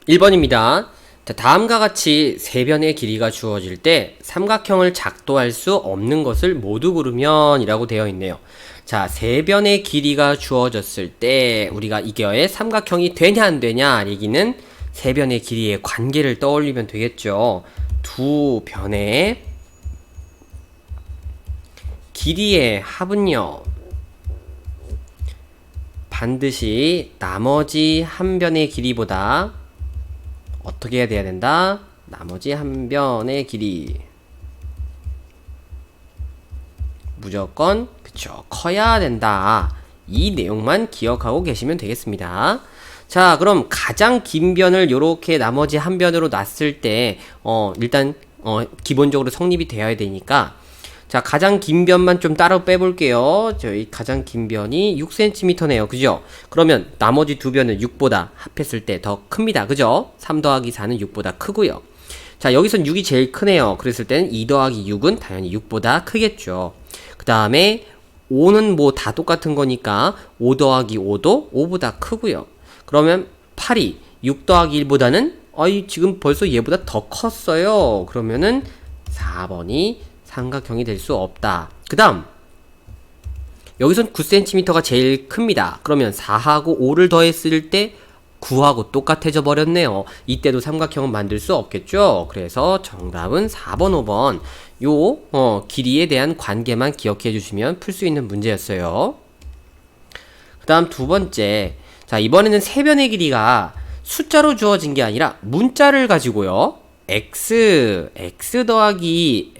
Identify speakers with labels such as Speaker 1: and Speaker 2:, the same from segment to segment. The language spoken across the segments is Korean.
Speaker 1: 1번입니다. 자, 다음과 같이 세 변의 길이가 주어질 때 삼각형을 작도할 수 없는 것을 모두 고르면 이라고 되어 있네요. 자, 세 변의 길이가 주어졌을 때 우리가 이게 삼각형이 되냐 안 되냐 얘기는 세 변의 길이의 관계를 떠올리면 되겠죠. 두 변의 길이의 합은요, 반드시 나머지 한 변의 길이보다 어떻게 해야 된다? 나머지 한 변의 길이 무조건 그쵸 커야 된다. 이 내용만 기억하고 계시면 되겠습니다. 자, 그럼 가장 긴 변을 요렇게 나머지 한 변으로 놨을 때 일단 기본적으로 성립이 되어야 되니까, 자, 가장 긴 변만 좀 따로 빼볼게요. 저희 가장 긴 변이 6cm네요. 그죠? 그러면 나머지 두 변은 6보다 합했을 때 더 큽니다. 그죠? 3 더하기 4는 6보다 크고요. 자, 여기선 6이 제일 크네요. 그랬을 때는 2 더하기 6은 당연히 6보다 크겠죠. 그 다음에 5는 뭐 다 똑같은 거니까 5 더하기 5도 5보다 크고요. 그러면 8이 6 더하기 1보다는 지금 벌써 얘보다 더 컸어요. 그러면은 4번이 삼각형이 될 수 없다. 그 다음 여기선 9cm가 제일 큽니다. 그러면 4하고 5를 더했을 때 9하고 똑같아져 버렸네요. 이때도 삼각형은 만들 수 없겠죠. 그래서 정답은 4번, 5번 요 길이에 대한 관계만 기억해 주시면 풀 수 있는 문제였어요. 그 다음 두 번째, 자, 이번에는 세 변의 길이가 숫자로 주어진 게 아니라 문자를 가지고요, x 더하기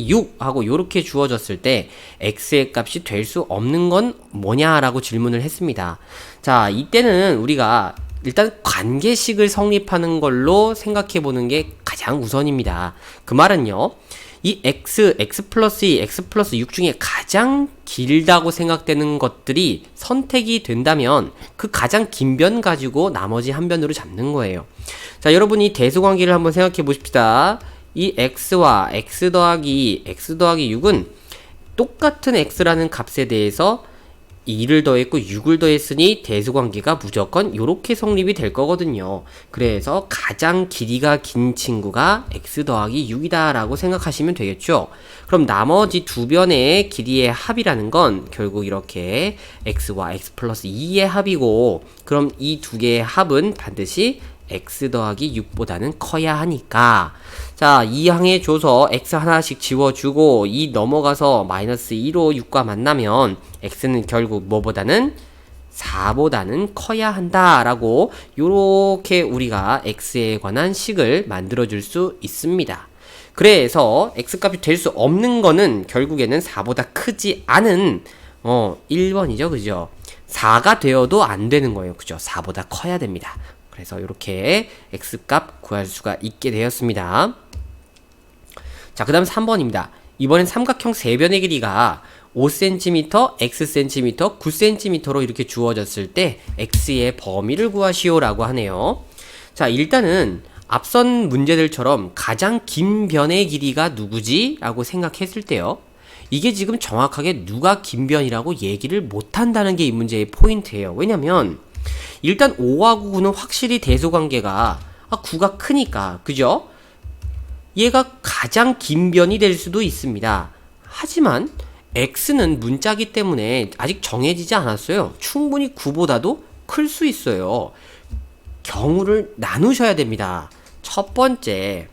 Speaker 1: 6 하고 요렇게 주어졌을 때 x의 값이 될 수 없는 건 뭐냐라고 질문을 했습니다. 자, 이때는 우리가 일단 관계식을 성립하는 걸로 생각해 보는 게 가장 우선입니다. 그 말은요, 이 x 플러스 2, x 플러스 6 중에 가장 길다고 생각되는 것들이 선택이 된다면 그 가장 긴 변 가지고 나머지 한 변으로 잡는 거예요. 자, 여러분이 대수관계를 한번 생각해 보십시다. 이 x와 x 더하기 6은 똑같은 x라는 값에 대해서 2를 더했고 6을 더했으니 대수관계가 무조건 요렇게 성립이 될 거거든요. 그래서 가장 길이가 긴 친구가 x 더하기 6이다 라고 생각하시면 되겠죠. 그럼 나머지 두 변의 길이의 합이라는 건 결국 이렇게 x와 x 플러스 2의 합이고, 그럼 이 두 개의 합은 반드시 x 더하기 6보다는 커야 하니까, 자, 이 항에 줘서 x 하나씩 지워주고 2 넘어가서 마이너스 2로 6과 만나면 x는 결국 뭐보다는 4보다는 커야 한다라고 요렇게 우리가 x에 관한 식을 만들어 줄 수 있습니다. 그래서 x값이 될 수 없는 거는 결국에는 4보다 크지 않은 1번이죠. 그죠? 4가 되어도 안 되는 거예요. 그죠? 4보다 커야 됩니다. 그래서 이렇게 x값 구할 수가 있게 되었습니다. 자, 그 다음 3번입니다. 이번엔 삼각형 세 변의 길이가 5cm, xcm, 9cm로 이렇게 주어졌을 때 x의 범위를 구하시오 라고 하네요. 자, 일단은 앞선 문제들처럼 가장 긴 변의 길이가 누구지? 라고 생각했을 때요, 이게 지금 정확하게 누가 긴 변이라고 얘기를 못한다는 게 이 문제의 포인트예요. 왜냐면 일단 5하고 9는 확실히 대소관계가 9가 크니까, 그죠? 얘가 가장 긴 변이 될 수도 있습니다. 하지만 x는 문자기 때문에 아직 정해지지 않았어요. 충분히 9보다도 클 수 있어요. 경우를 나누셔야 됩니다. 첫 번째,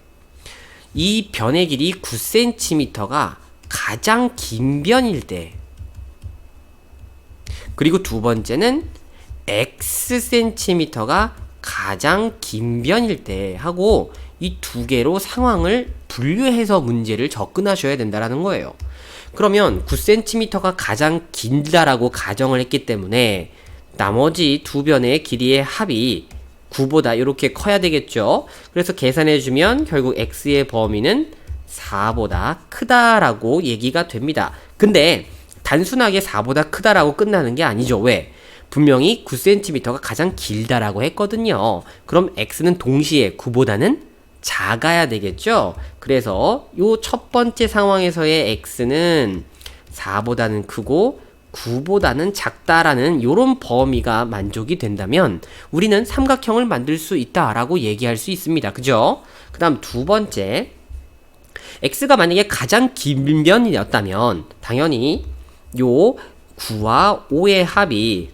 Speaker 1: 이 변의 길이 9cm가 가장 긴 변일 때, 그리고 두 번째는 xcm가 가장 긴 변일 때 하고, 이 두 개로 상황을 분류해서 문제를 접근하셔야 된다는 거예요. 그러면 9cm가 가장 길다라고 가정을 했기 때문에 나머지 두 변의 길이의 합이 9보다 이렇게 커야 되겠죠. 그래서 계산해주면 결국 x의 범위는 4보다 크다라고 얘기가 됩니다. 근데 단순하게 4보다 크다라고 끝나는 게 아니죠. 왜? 분명히 9cm가 가장 길다라고 했거든요. 그럼 x는 동시에 9보다는 작아야 되겠죠? 그래서 요 첫 번째 상황에서의 x는 4보다는 크고 9보다는 작다라는 요런 범위가 만족이 된다면 우리는 삼각형을 만들 수 있다라고 얘기할 수 있습니다. 그죠? 그 다음 두 번째, x가 만약에 가장 긴 변이었다면 당연히 요 9와 5의 합이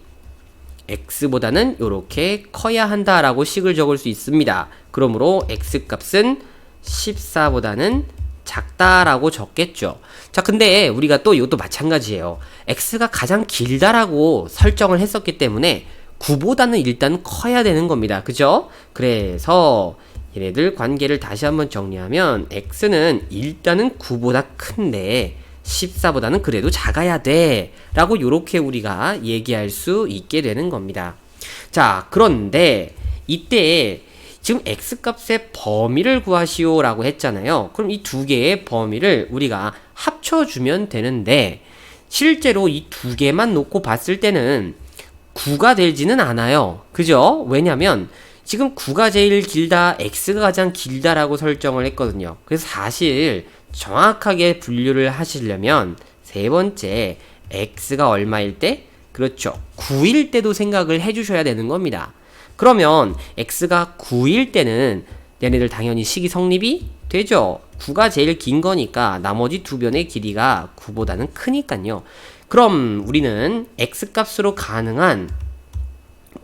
Speaker 1: x보다는 요렇게 커야 한다라고 식을 적을 수 있습니다. 그러므로 x 값은 14보다는 작다라고 적겠죠. 자, 근데 우리가 또 이것도 마찬가지예요. x가 가장 길다라고 설정을 했었기 때문에 9보다는 일단 커야 되는 겁니다. 그죠? 그래서 얘네들 관계를 다시 한번 정리하면 x는 일단은 9보다 큰데 14보다는 그래도 작아야 돼 라고 요렇게 우리가 얘기할 수 있게 되는 겁니다. 자, 그런데 이때 지금 x값의 범위를 구하시오 라고 했잖아요. 그럼 이 두 개의 범위를 우리가 합쳐주면 되는데 실제로 이 두 개만 놓고 봤을 때는 9가 되지는 않아요. 그죠? 왜냐면 지금 9가 제일 길다, x가 가장 길다라고 설정을 했거든요. 그래서 사실 정확하게 분류를 하시려면 세 번째 x가 얼마일 때? 그렇죠. 9일 때도 생각을 해주셔야 되는 겁니다. 그러면 x가 9일 때는 얘네들 당연히 식이 성립이 되죠. 9가 제일 긴 거니까 나머지 두 변의 길이가 9보다는 크니까요. 그럼 우리는 x값으로 가능한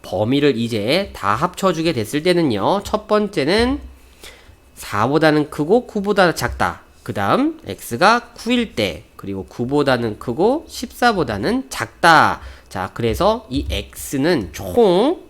Speaker 1: 범위를 이제 다 합쳐주게 됐을 때는요. 첫 번째는 4보다는 크고 9보다 작다. 그 다음 x가 9일 때 그리고 9보다는 크고 14보다는 작다. 자, 그래서 이 x는 총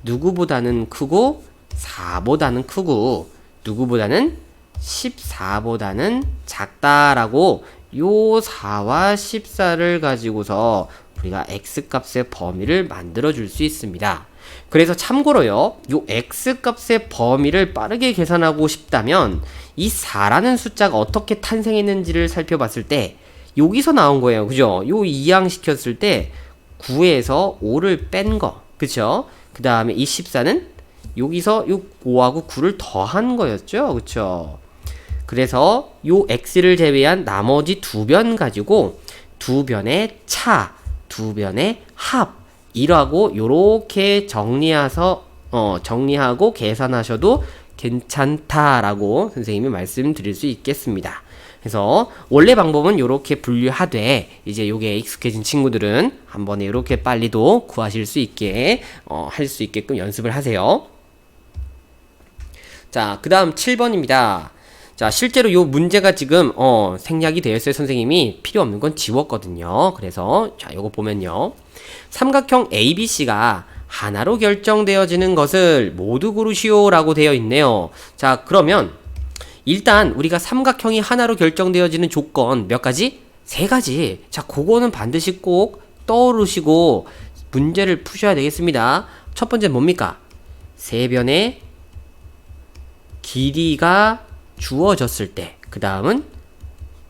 Speaker 1: 누구보다는 크고 4보다는 크고 누구보다는 14보다는 작다라고 요 4와 14를 가지고서 우리가 x값의 범위를 만들어 줄 수 있습니다. 그래서 참고로요, 요 x값의 범위를 빠르게 계산하고 싶다면 이 4라는 숫자가 어떻게 탄생했는지를 살펴봤을 때 여기서 나온 거예요. 그죠? 요 이항시켰을 때 9에서 5를 뺀 거. 그쵸? 그 다음에 이 14는 여기서 요 5하고 9를 더한 거였죠. 그쵸? 그래서 요 x를 제외한 나머지 두 변 가지고 두 변의 차, 두 변의 합 이라고 요렇게 정리하고 계산하셔도 괜찮다라고 선생님이 말씀드릴 수 있겠습니다. 그래서 원래 방법은 요렇게 분류하되 이제 요게 익숙해진 친구들은 한 번에 요렇게 빨리도 구하실 수 있게 할 수 있게끔 연습을 하세요. 자, 그 다음 7번입니다. 자, 실제로 요 문제가 지금 생략이 되어 있어요. 선생님이 필요 없는 건 지웠거든요. 그래서 자, 요거 보면요. 삼각형 ABC가 하나로 결정되어지는 것을 모두 고르시오 라고 되어 있네요. 자, 그러면 일단 우리가 삼각형이 하나로 결정되어지는 조건 몇 가지? 세 가지. 자, 그거는 반드시 꼭 떠오르시고 문제를 푸셔야 되겠습니다. 첫 번째 뭡니까? 세 변의 길이가 주어졌을 때, 그 다음은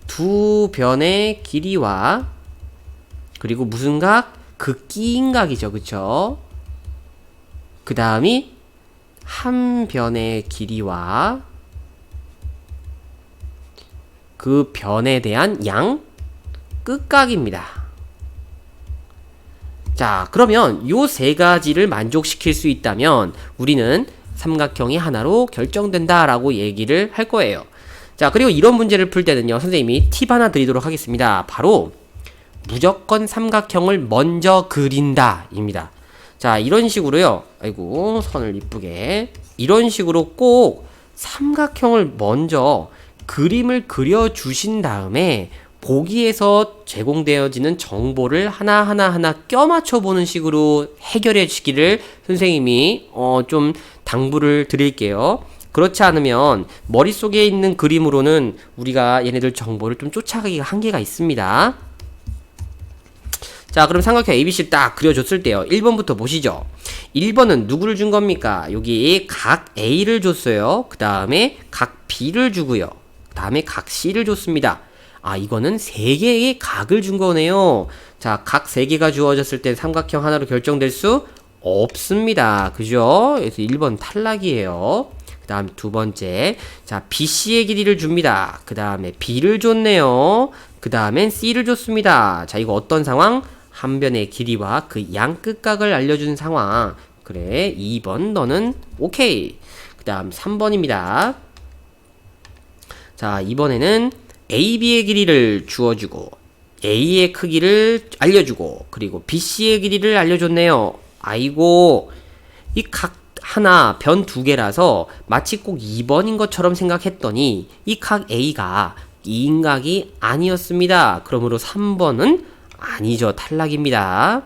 Speaker 1: 두 변의 길이와 그리고 무슨 각? 극기인 각이죠. 그쵸? 그 다음이 한 변의 길이와 그 변에 대한 양 끝각입니다. 자, 그러면 요 세 가지를 만족시킬 수 있다면 우리는 삼각형이 하나로 결정된다라고 얘기를 할 거예요. 자, 그리고 이런 문제를 풀 때는요, 선생님이 팁 하나 드리도록 하겠습니다. 바로 무조건 삼각형을 먼저 그린다 입니다. 자, 이런 식으로요. 아이고, 선을 이쁘게. 이런 식으로 꼭 삼각형을 먼저 그림을 그려주신 다음에 보기에서 제공되어지는 정보를 하나 껴맞춰보는 식으로 해결해 주시기를 선생님이 좀 당부를 드릴게요. 그렇지 않으면 머릿속에 있는 그림으로는 우리가 얘네들 정보를 좀 쫓아가기가 한계가 있습니다. 자, 그럼 삼각형 ABC 딱 그려줬을 때요. 1번부터 보시죠. 1번은 누구를 준 겁니까? 여기 각 A를 줬어요. 그 다음에 각 B를 주고요. 그 다음에 각 C를 줬습니다. 아, 이거는 3개의 각을 준 거네요. 자, 각 3개가 주어졌을 때 삼각형 하나로 결정될 수 없습니다. 그죠? 그래서 1번 탈락이에요. 그 다음 두 번째. 자, BC의 길이를 줍니다. 그 다음에 B를 줬네요. 그 다음엔 C를 줬습니다. 자, 이거 어떤 상황? 한 변의 길이와 그 양 끝각을 알려준 상황. 그래, 2번 너는 오케이. 그 다음 3번입니다. 자, 이번에는 AB의 길이를 주어주고 A의 크기를 알려주고 그리고 BC의 길이를 알려줬네요. 아이고, 이 각 하나 변 두 개라서 마치 꼭 2번인 것처럼 생각했더니 이 각 A가 2인각이 아니었습니다. 그러므로 3번은 아니죠. 탈락입니다.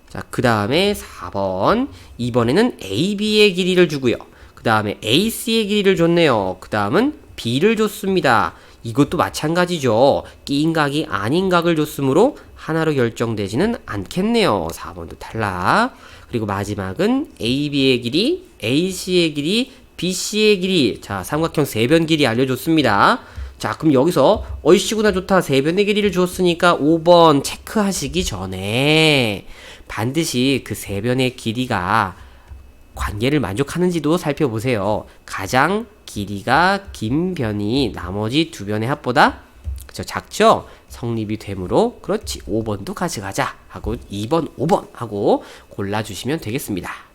Speaker 1: 자, 그 다음에 4번. 이번에는 AB의 길이를 주고요. 그 다음에 AC의 길이를 줬네요. 그 다음은 B를 줬습니다. 이것도 마찬가지죠. 끼인 각이 아닌 각을 줬으므로 하나로 결정되지는 않겠네요. 4번도 탈락. 그리고 마지막은 AB의 길이, AC의 길이, BC의 길이. 자, 삼각형 세변 길이 알려줬습니다. 자, 그럼 여기서 얼씨구나 좋다. 세변의 길이를 주었으니까 5번 체크하시기 전에 반드시 그 세변의 길이가 관계를 만족하는지도 살펴보세요. 가장 길이가 긴 변이 나머지 두 변의 합보다 그쵸, 작죠? 성립이 되므로 그렇지 5번도 가져가자 하고 2번, 5번 하고 골라주시면 되겠습니다.